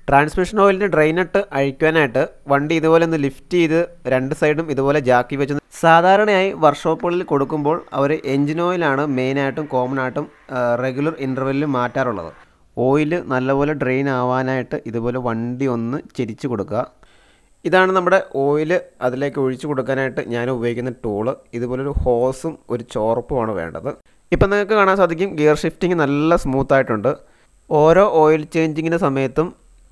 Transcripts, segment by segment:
Transmission ഓയിലിൻ്റെ ഡ്രെയിനട്ട് അഴിക്കാനായിട്ട് വണ്ടി ഇതുപോലെ ഒന്ന് ലിഫ്റ്റ് ചെയ്ത് രണ്ട് സൈഡും ഇതുപോലെ ജാക്കി വെച്ച് സാധാരണയായി വർക്ക്ഷോപ്പുകളിൽ കൊടുക്കുമ്പോൾ അവർ എൻജിൻ ഓയിലാണ് മെയിനായിട്ടും കോമൺ ആയിട്ടും റെഗുലർ ഇൻ്റർവെല്ലിൽ മാറ്റാറുള്ളത്. ഓയിൽ നല്ലപോലെ ഡ്രെയിൻ ആവാനായിട്ട് ഇതുപോലെ വണ്ടി ഒന്ന് ചെരിച്ച് കൊടുക്കുക. ഇതാണ് നമ്മുടെ ഓയിൽ അതിലേക്ക് ഒഴിച്ചു കൊടുക്കാനായിട്ട് ഞാൻ ഉപയോഗിക്കുന്ന ടൂള്. ഇതുപോലൊരു ഹോസും ഒരു ചോർപ്പുമാണ് വേണ്ടത്. ഇപ്പം നിങ്ങൾക്ക് കാണാൻ സാധിക്കും ഗിയർ ഷിഫ്റ്റിംഗ് നല്ല സ്മൂത്തായിട്ടുണ്ട്. ഓരോ ഓയിൽ ചേഞ്ചിങ്ങിൻ്റെ സമയത്തും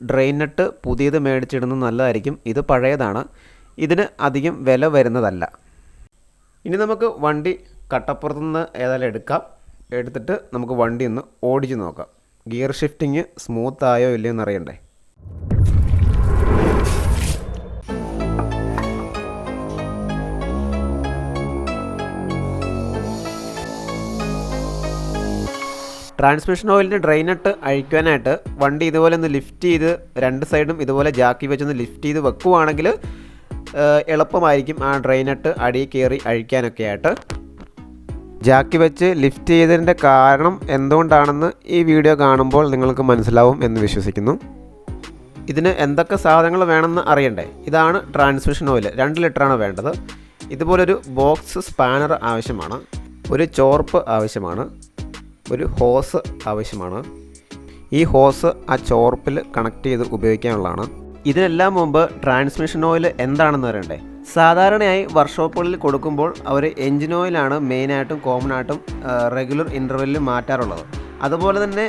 ഡ്രെയിൻ നട്ട് പുതിയത് മേടിച്ചിടുന്നത് നല്ലതായിരിക്കും. ഇത് പഴയതാണ്, ഇതിന് അധികം വില വരുന്നതല്ല. ഇനി നമുക്ക് വണ്ടി കട്ടപ്പുറത്തുനിന്ന് ഏതായാലും എടുത്തിട്ട് നമുക്ക് വണ്ടി ഒന്ന് ഓടിച്ച് നോക്കാം. ഗിയർ ഷിഫ്റ്റിംഗ് സ്മൂത്തായോ ഇല്ലയോ എന്നറിയണ്ടേ. ട്രാൻസ്മിഷൻ ഓയിലിൻ്റെ ഡ്രെയിനട്ട് അഴിക്കാനായിട്ട് വണ്ടി ഇതുപോലെ ഒന്ന് ലിഫ്റ്റ് ചെയ്ത് രണ്ട് സൈഡും ഇതുപോലെ ജാക്കി വെച്ചൊന്ന് ലിഫ്റ്റ് ചെയ്ത് വെക്കുവാണെങ്കിൽ എളുപ്പമായിരിക്കും ആ ഡ്രെയിനട്ട് അടിയിൽ കയറി അഴിക്കാനൊക്കെ ആയിട്ട്. ജാക്കി വെച്ച് ലിഫ്റ്റ് ചെയ്തതിൻ്റെ കാരണം എന്തുകൊണ്ടാണെന്ന് ഈ വീഡിയോ കാണുമ്പോൾ നിങ്ങൾക്ക് മനസ്സിലാവും എന്ന് വിശ്വസിക്കുന്നു. ഇതിന് എന്തൊക്കെ സാധനങ്ങൾ വേണമെന്ന് അറിയണ്ടേ. ഇതാണ് ട്രാൻസ്മിഷൻ ഓയിൽ, 2 ലിറ്ററാണ് വേണ്ടത്. ഇതുപോലൊരു ബോക്സ് സ്പാനർ ആവശ്യമാണ്, ഒരു ചോർപ്പ് ആവശ്യമാണ്, ഒരു ഹോസ് ആവശ്യമാണ്. ഈ ഹോസ് ആ ചോർപ്പിൽ കണക്ട് ചെയ്ത് ഉപയോഗിക്കാനുള്ളതാണ്. ഇതിനെല്ലാം മുമ്പ് ട്രാൻസ്മിഷൻ ഓയിൽ എന്താണെന്ന് അറിയണ്ടേ. സാധാരണയായി വർക്ക്ഷോപ്പുകളിൽ കൊടുക്കുമ്പോൾ അവർ എൻജിൻ ഓയിലാണ് മെയിനായിട്ടും കോമൺ ആയിട്ടും റെഗുലർ ഇൻ്റർവെല്ലിൽ മാറ്റാറുള്ളത്. അതുപോലെ തന്നെ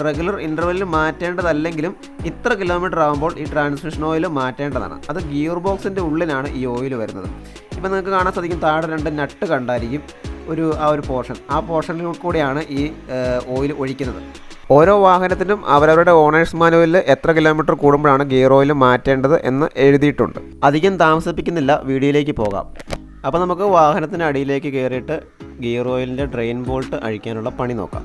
റെഗുലർ ഇൻ്റർവെല്ലിൽ മാറ്റേണ്ടതല്ലെങ്കിലും ഇത്ര കിലോമീറ്റർ ആകുമ്പോൾ ഈ ട്രാൻസ്മിഷൻ ഓയിൽ മാറ്റേണ്ടതാണ്. അത് ഗിയർ ബോക്സിൻ്റെ ഉള്ളിലാണ് ഈ ഓയിൽ വരുന്നത്. ഇപ്പം നിങ്ങൾക്ക് കാണാൻ സാധിക്കും താഴെ 2 നട്ട് കണ്ടായിരിക്കും ആ ഒരു പോർഷനിൽ കൂടെയാണ് ഈ ഓയിൽ ഒഴിക്കുന്നത്. ഓരോ വാഹനത്തിനും അവരവരുടെ ഓണേഴ്സ് മാനുവലിൽ എത്ര കിലോമീറ്റർ കൂടുമ്പോഴാണ് ഗിയർ ഓയിൽ മാറ്റേണ്ടത് എന്ന് എഴുതിയിട്ടുണ്ട്. അധികം താമസിപ്പിക്കുന്നില്ല, വീഡിയോയിലേക്ക് പോകാം. അപ്പോൾ നമുക്ക് വാഹനത്തിൻ്റെ അടിയിലേക്ക് കയറിയിട്ട് ഗിയർ ഓയിലിൻ്റെ ഡ്രെയിൻ ബോൾട്ട് അഴിക്കാനുള്ള പണി നോക്കാം.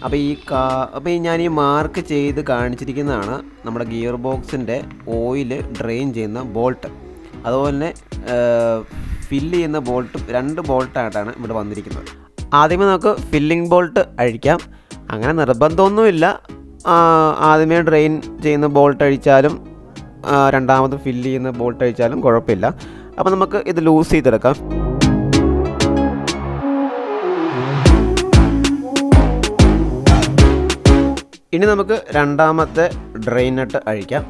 അപ്പോൾ ഞാൻ ഈ മാർക്ക് ചെയ്ത് കാണിച്ചിരിക്കുന്നതാണ് നമ്മുടെ ഗിയർ ബോക്സിൻ്റെ ഓയിൽ ഡ്രെയിൻ ചെയ്യുന്ന ബോൾട്ട്. അതുപോലെ തന്നെ ഫില്ല് ചെയ്യുന്ന ബോൾട്ടും 2 ബോൾട്ടായിട്ടാണ് ഇവിടെ വന്നിരിക്കുന്നത്. ആദ്യമേ നമുക്ക് ഫില്ലിംഗ് ബോൾട്ട് അഴിക്കാം. അങ്ങനെ നിർബന്ധമൊന്നുമില്ല, ആദ്യമേ ഡ്രെയിൻ ചെയ്യുന്ന ബോൾട്ട് അഴിച്ചാലും രണ്ടാമത് ഫില്ല് ചെയ്യുന്ന ബോൾട്ട് അഴിച്ചാലും കുഴപ്പമില്ല. അപ്പോൾ നമുക്ക് ഇത് ലൂസ് ചെയ്തെടുക്കാം. ഇനി നമുക്ക് രണ്ടാമത്തെ ഡ്രെയിൻ നട്ട് അഴിക്കാം.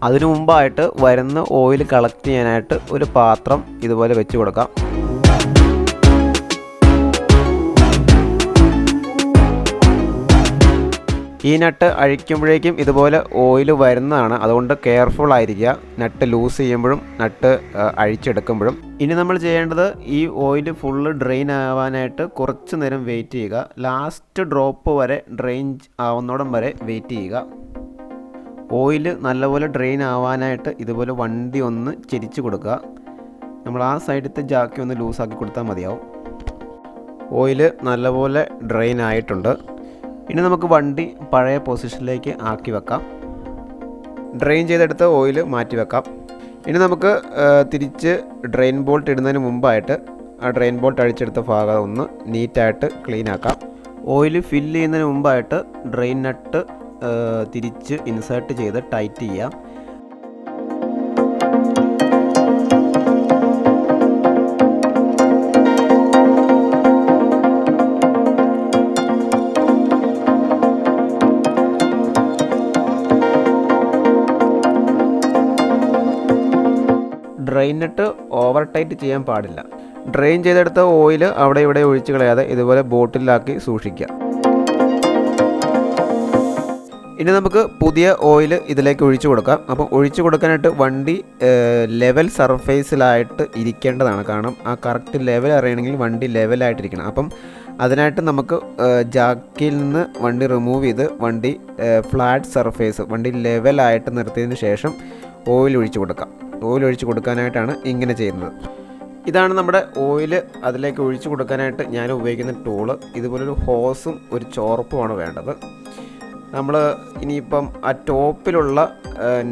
അതിനു മുമ്പായിട്ട് വരുന്ന ഓയിൽ കളക്ട് ചെയ്യാനായിട്ട് ഒരു പാത്രം ഇതുപോലെ വെച്ച് കൊടുക്കാം. ഈ നട്ട് അഴിക്കുമ്പോഴേക്കും ഇതുപോലെ ഓയിൽ വരുന്നതാണ്, അതുകൊണ്ട് കെയർഫുൾ ആയിരിക്കുക നട്ട് ലൂസ് ചെയ്യുമ്പോഴും നട്ട് അഴിച്ചെടുക്കുമ്പോഴും. ഇനി നമ്മൾ ചെയ്യേണ്ടത് ഈ ഓയിൽ ഫുള്ള് ഡ്രെയിൻ ആവാനായിട്ട് കുറച്ച് നേരം വെയിറ്റ് ചെയ്യുക. ലാസ്റ്റ് ഡ്രോപ്പ് വരെ ഡ്രെയിൻ ആവുന്നോടം വരെ വെയിറ്റ് ചെയ്യുക. ഓയിൽ നല്ലപോലെ ഡ്രെയിൻ ആവാനായിട്ട് ഇതുപോലെ വണ്ടി ഒന്ന് ചെരിച്ച് കൊടുക്കുക. നമ്മൾ ആ സൈഡത്തെ ജാക്കി ഒന്ന് ലൂസാക്കി കൊടുത്താൽ മതിയാവും. ഓയിൽ നല്ലപോലെ ഡ്രെയിൻ ആയിട്ടുണ്ട്. ഇനി നമുക്ക് വണ്ടി പഴയ പൊസിഷനിലേക്ക് ആക്കി വെക്കാം. ഡ്രെയിൻ ചെയ്തെടുത്ത് ഓയിൽ മാറ്റി വെക്കാം. ഇനി നമുക്ക് തിരിച്ച് ഡ്രെയിൻ ബോൾട്ട് ഇടുന്നതിന് മുമ്പായിട്ട് ആ ഡ്രെയിൻ ബോൾട്ട് അഴിച്ചെടുത്ത ഭാഗം ഒന്ന് നീറ്റായിട്ട് ക്ലീൻ ആക്കാം. ഓയിൽ ഫില്ല് ചെയ്യുന്നതിന് മുമ്പായിട്ട് ഡ്രെയിൻ നട്ട് തിരിച്ച് ഇൻസേർട്ട് ചെയ്ത് ടൈറ്റ് ചെയ്യാം. ഡ്രെയിൻ നട്ട് ഓവർ ടൈറ്റ് ചെയ്യാൻ പാടില്ല. ഡ്രെയിൻ ചെയ്തെടുത്ത ഓയിൽ അവിടെ ഇവിടെ ഒഴിച്ച് കളയാതെ ഇതുപോലെ ബോട്ടിലാക്കി സൂക്ഷിക്കുക. ഇനി നമുക്ക് പുതിയ ഓയിൽ ഇതിലേക്ക് ഒഴിച്ചു കൊടുക്കാം. അപ്പം ഒഴിച്ചു കൊടുക്കാനായിട്ട് വണ്ടി ലെവൽ സർഫേസിലായിട്ട് ഇരിക്കേണ്ടതാണ്. കാരണം ആ കറക്റ്റ് ലെവൽ അറിയണമെങ്കിൽ വണ്ടി ലെവലായിട്ടിരിക്കണം. അപ്പം അതിനായിട്ട് നമുക്ക് ജാക്കിൽ നിന്ന് വണ്ടി റിമൂവ് ചെയ്ത് വണ്ടി ഫ്ലാറ്റ് സർഫേസ് വണ്ടി ലെവലായിട്ട് നിർത്തിയതിന് ശേഷം ഓയിൽ ഒഴിച്ചു കൊടുക്കാം. ഓയിൽ ഒഴിച്ച് കൊടുക്കാനായിട്ടാണ് ഇങ്ങനെ ചെയ്യുന്നത്. ഇതാണ് നമ്മുടെ ഓയിൽ അതിലേക്ക് ഒഴിച്ചു കൊടുക്കാനായിട്ട് ഞാൻ ഉപയോഗിക്കുന്ന ടൂള്. ഇതുപോലൊരു ഹോസും ഒരു ചോർപ്പുമാണ് വേണ്ടത്. നമ്മൾ ഇനിയിപ്പം ആ ടോപ്പിലുള്ള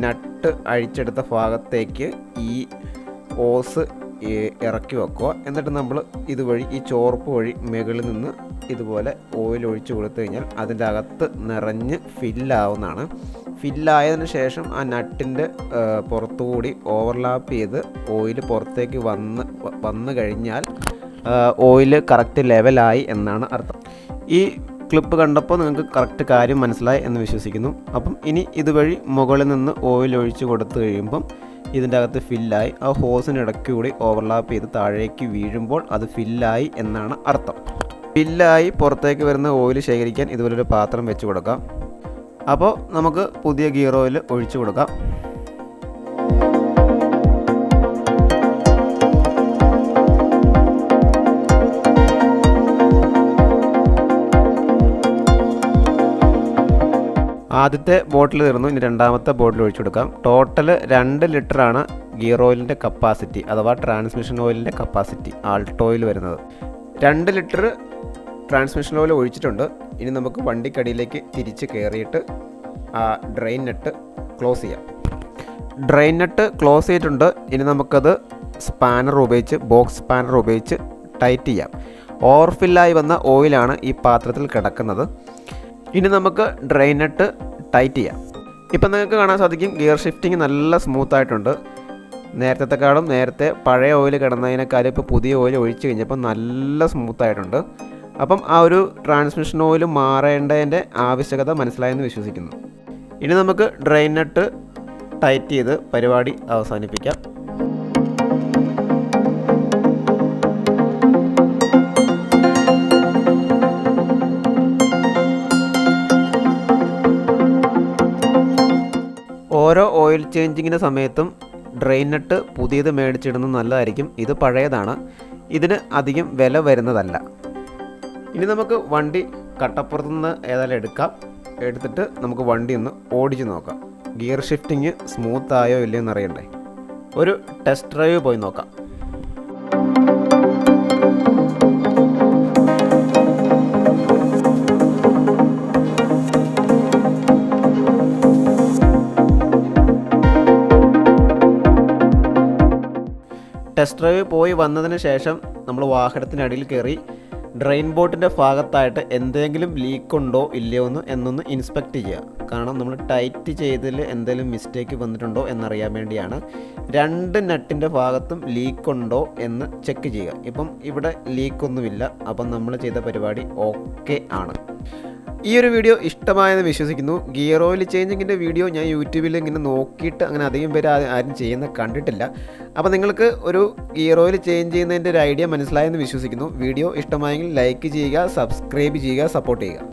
നട്ട് അഴിച്ചെടുത്ത ഭാഗത്തേക്ക് ഈ ഹോസ് ഇറക്കി വെക്കുക. എന്നിട്ട് നമ്മൾ ഇതുവഴി ഈ ചോർപ്പ് വഴി മുകളിൽ നിന്ന് ഇതുപോലെ ഓയിൽ ഒഴിച്ചു കൊടുത്തു കഴിഞ്ഞാൽ അതിൻ്റെ അകത്ത് നിറഞ്ഞ് ഫില്ലാവുന്നതാണ്. ഫില്ലായതിനു ശേഷം ആ നട്ടിൻ്റെ പുറത്തുകൂടി ഓവർലാപ്പ് ചെയ്ത് ഓയിൽ പുറത്തേക്ക് വന്നു കഴിഞ്ഞാൽ ഓയിൽ കറക്റ്റ് ലെവലായി എന്നാണ് അർത്ഥം. ഈ ക്ലിപ്പ് കണ്ടപ്പോൾ നിങ്ങൾക്ക് കറക്റ്റ് കാര്യം മനസ്സിലായി എന്ന് വിശ്വസിക്കുന്നു. അപ്പം ഇനി ഇതുവഴി മുകളിൽ നിന്ന് ഓയിൽ ഒഴിച്ച് കൊടുത്തു കഴിയുമ്പം ഇതിൻ്റെ അകത്ത് ഫില്ലായി ആ ഹോസിനിടയ്ക്ക് കൂടി ഓവർലാപ്പ് ചെയ്ത് താഴേക്ക് വീഴുമ്പോൾ അത് ഫില്ലായി എന്നാണ് അർത്ഥം. ഫില്ലായി പുറത്തേക്ക് വരുന്ന ഓയിൽ ശേഖരിക്കാൻ ഇതുപോലൊരു പാത്രം വെച്ച് കൊടുക്കാം. അപ്പോൾ നമുക്ക് പുതിയ ഗിയർ ഓയിൽ ഒഴിച്ചു കൊടുക്കാം. ആദ്യത്തെ ബോട്ടിൽ തീർന്നു, ഇനി രണ്ടാമത്തെ ബോട്ടിൽ ഒഴിച്ചു കൊടുക്കാം. ടോട്ടൽ 2 ലിറ്ററാണ് ഗിയർ ഓയിലിൻ്റെ കപ്പാസിറ്റി അഥവാ ട്രാൻസ്മിഷൻ ഓയിലിൻ്റെ കപ്പാസിറ്റി ആൾട്ടോയിൽ വരുന്നത്. 2 ലിറ്റർ ട്രാൻസ്മിഷൻ ഓയിൽ ഒഴിച്ചിട്ടുണ്ട്. ഇനി നമുക്ക് വണ്ടിക്കടിയിലേക്ക് തിരിച്ച് കയറിയിട്ട് ആ ഡ്രെയിൻ നെട്ട് ക്ലോസ് ചെയ്യാം. ഡ്രെയിൻ നെട്ട് ക്ലോസ് ചെയ്തിട്ടുണ്ട്. ഇനി നമുക്കത് ബോക്സ് സ്പാനർ ഉപയോഗിച്ച് ടൈറ്റ് ചെയ്യാം. ഓവർഫില്ലായി വന്ന ഓയിലാണ് ഈ പാത്രത്തിൽ കിടക്കുന്നത്. ഇനി നമുക്ക് ഡ്രെയിൻ നെട്ട് ടൈറ്റ് ചെയ്യാം. ഇപ്പം നിങ്ങൾക്ക് കാണാൻ സാധിക്കും ഗിയർ ഷിഫ്റ്റിംഗ് നല്ല സ്മൂത്തായിട്ടുണ്ട്. നേരത്തെ പഴയ ഓയിൽ കിടന്നതിനേക്കാളും ഇപ്പോൾ പുതിയ ഓയിൽ ഒഴിച്ച് കഴിഞ്ഞപ്പോൾ നല്ല സ്മൂത്തായിട്ടുണ്ട്. അപ്പം ആ ഒരു ട്രാൻസ്മിഷൻ ഓയിൽ മാറേണ്ടതിൻ്റെ ആവശ്യകത മനസ്സിലായെന്ന് വിശ്വസിക്കുന്നു. ഇനി നമുക്ക് ഡ്രെയിൻ നെട്ട് ടൈറ്റ് ചെയ്ത് പരിപാടി അവസാനിപ്പിക്കാം. ഓരോ ഓയിൽ ചേഞ്ചിങ്ങിൻ്റെ സമയത്തും ഡ്രെയിൻ നെട്ട് പുതിയത് മേടിച്ചിടുന്നത് നല്ലതായിരിക്കും. ഇത് പഴയതാണ്, ഇതിന് അധികം വില വരുന്നതല്ല. ഇനി നമുക്ക് വണ്ടി കട്ടപ്പുറത്ത് നിന്ന് ഏതായാലും എടുത്തിട്ട് നമുക്ക് വണ്ടി ഒന്ന് ഓടിച്ച് നോക്കാം. ഗിയർ ഷിഫ്റ്റിങ് സ്മൂത്തായോ ഇല്ലയോ എന്നറിയണ്ടേ. ഒരു ടെസ്റ്റ് ഡ്രൈവ് പോയി നോക്കാം. ടെസ്റ്റ് ഡ്രൈവ് പോയി വന്നതിന് ശേഷം നമ്മൾ വാഹനത്തിനടിയിൽ കയറി ഡ്രെയിൻ ബോട്ടിൻ്റെ ഭാഗത്തായിട്ട് എന്തെങ്കിലും ലീക്കുണ്ടോ ഇല്ലയോ എന്നൊന്ന് ഇൻസ്പെക്റ്റ് ചെയ്യുക. കാരണം നമ്മൾ ടൈറ്റ് ചെയ്തതിൽ എന്തെങ്കിലും മിസ്റ്റേക്ക് വന്നിട്ടുണ്ടോ എന്നറിയാൻ വേണ്ടിയാണ്. 2 നട്ടിൻ്റെ ഭാഗത്തും ലീക്കുണ്ടോ എന്ന് ചെക്ക് ചെയ്യുക. ഇപ്പം ഇവിടെ ലീക്കൊന്നുമില്ല. അപ്പം നമ്മൾ ചെയ്ത പരിപാടി ഓക്കെ ആണ്. ഈ ഒരു വീഡിയോ ഇഷ്ടമായെന്ന് വിശ്വസിക്കുന്നു. ഗിയർ ഓയിൽ ചേഞ്ചിങ്ങിൻ്റെ വീഡിയോ ഞാൻ യൂട്യൂബിൽ ഇങ്ങനെ നോക്കിയിട്ട് അങ്ങനെ അധികം പേര് ആരും ചെയ്യുന്ന കണ്ടിട്ടില്ല. അപ്പോൾ നിങ്ങൾക്ക് ഒരു ഗിയർ ഓയിൽ ചേഞ്ച് ചെയ്യുന്നതിൻ്റെ ഒരു ഐഡിയ മനസ്സിലായെന്ന് വിശ്വസിക്കുന്നു. വീഡിയോ ഇഷ്ടമായെങ്കിൽ ലൈക്ക് ചെയ്യുക, സബ്സ്ക്രൈബ് ചെയ്യുക, സപ്പോർട്ട് ചെയ്യുക.